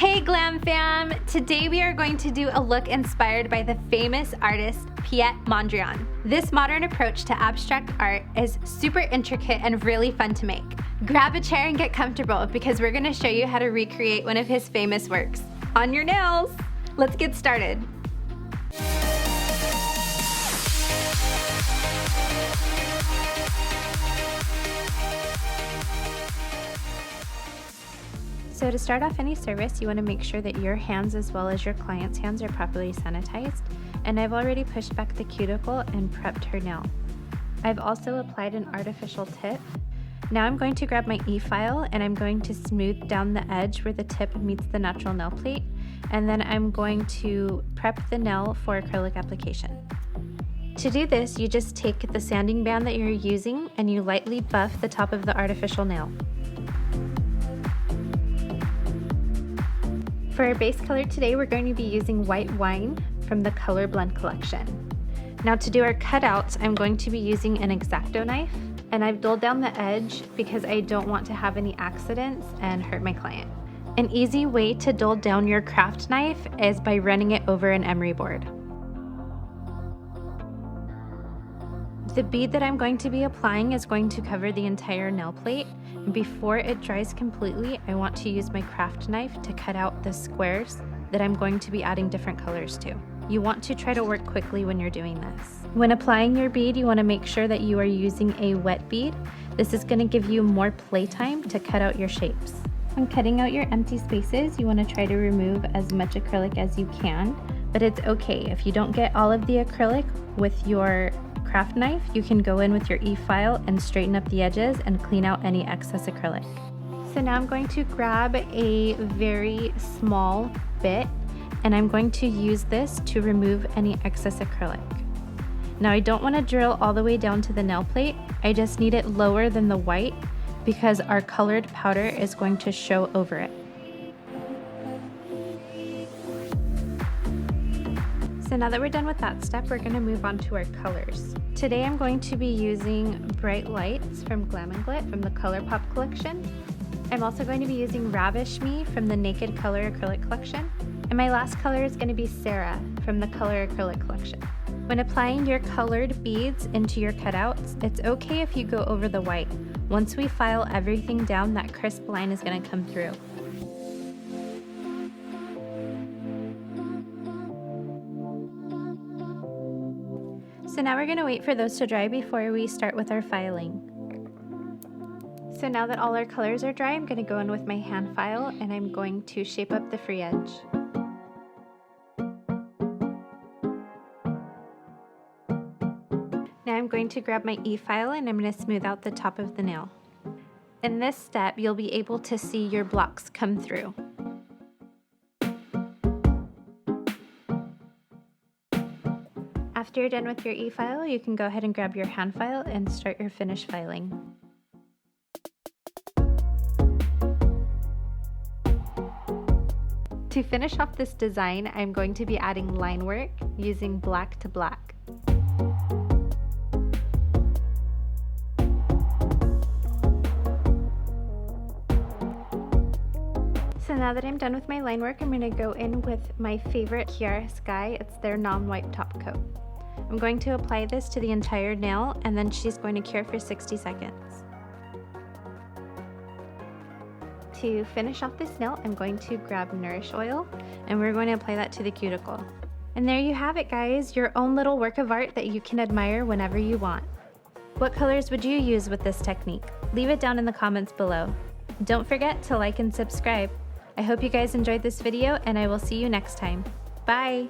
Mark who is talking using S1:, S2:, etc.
S1: Hey Glam Fam! Today we are going to do a look inspired by the famous artist Piet Mondrian. This modern approach to abstract art is super intricate and really fun to make. Grab a chair and get comfortable because we're going to show you how to recreate one of his famous works on your nails. Let's get started. So to start off any service, you want to make sure that your hands as well as your client's hands are properly sanitized. And I've already pushed back the cuticle and prepped her nail. I've also applied an artificial tip. Now I'm going to grab my e-file and I'm going to smooth down the edge where the tip meets the natural nail plate. And then I'm going to prep the nail for acrylic application. To do this, you just take the sanding band that you're using and you lightly buff the top of the artificial nail. For our base color today, we're going to be using white wine from the Color Blend collection. Now to do our cutouts, I'm going to be using an x-acto knife, and I've dulled down the edge because I don't want to have any accidents and hurt my client. An easy way to dull down your craft knife is by running it over an emery board. The bead that I'm going to be applying is going to cover the entire nail plate. Before it dries completely, I want to use my craft knife to cut out the squares that I'm going to be adding different colors to. You want to try to work quickly when you're doing this. When applying your bead, you want to make sure that you are using a wet bead. This is going to give you more playtime to cut out your shapes. When cutting out your empty spaces, you want to try to remove as much acrylic as you can, but it's okay. If you don't get all of the acrylic with your craft knife, you can go in with your e-file and straighten up the edges and clean out any excess acrylic. So now I'm going to grab a very small bit and I'm going to use this to remove any excess acrylic. Now I don't want to drill all the way down to the nail plate, I just need it lower than the white because our colored powder is going to show over it. So now that we're done with that step, we're going to move on to our colors. Today I'm going to be using Bright Lights from Glam & Glit from the ColourPop collection. I'm also going to be using Ravish Me from the Naked Color Acrylic collection. And my last color is going to be Sarah from the Color Acrylic collection. When applying your colored beads into your cutouts, it's okay if you go over the white. Once we file everything down, that crisp line is going to come through. So now we're going to wait for those to dry before we start with our filing. So now that all our colors are dry, I'm going to go in with my hand file and I'm going to shape up the free edge. Now I'm going to grab my e-file and I'm going to smooth out the top of the nail. In this step, you'll be able to see your blocks come through. After you're done with your e-file, you can go ahead and grab your hand file and start your finish filing. To finish off this design, I'm going to be adding line work using black to black. So now that I'm done with my line work, I'm going to go in with my favorite KiaraSky. It's their non-wipe top coat. I'm going to apply this to the entire nail and then she's going to cure for 60 seconds. To finish off this nail, I'm going to grab Nourish Oil and we're going to apply that to the cuticle. And there you have it, guys, your own little work of art that you can admire whenever you want. What colors would you use with this technique? Leave it down in the comments below. Don't forget to like and subscribe. I hope you guys enjoyed this video and I will see you next time. Bye!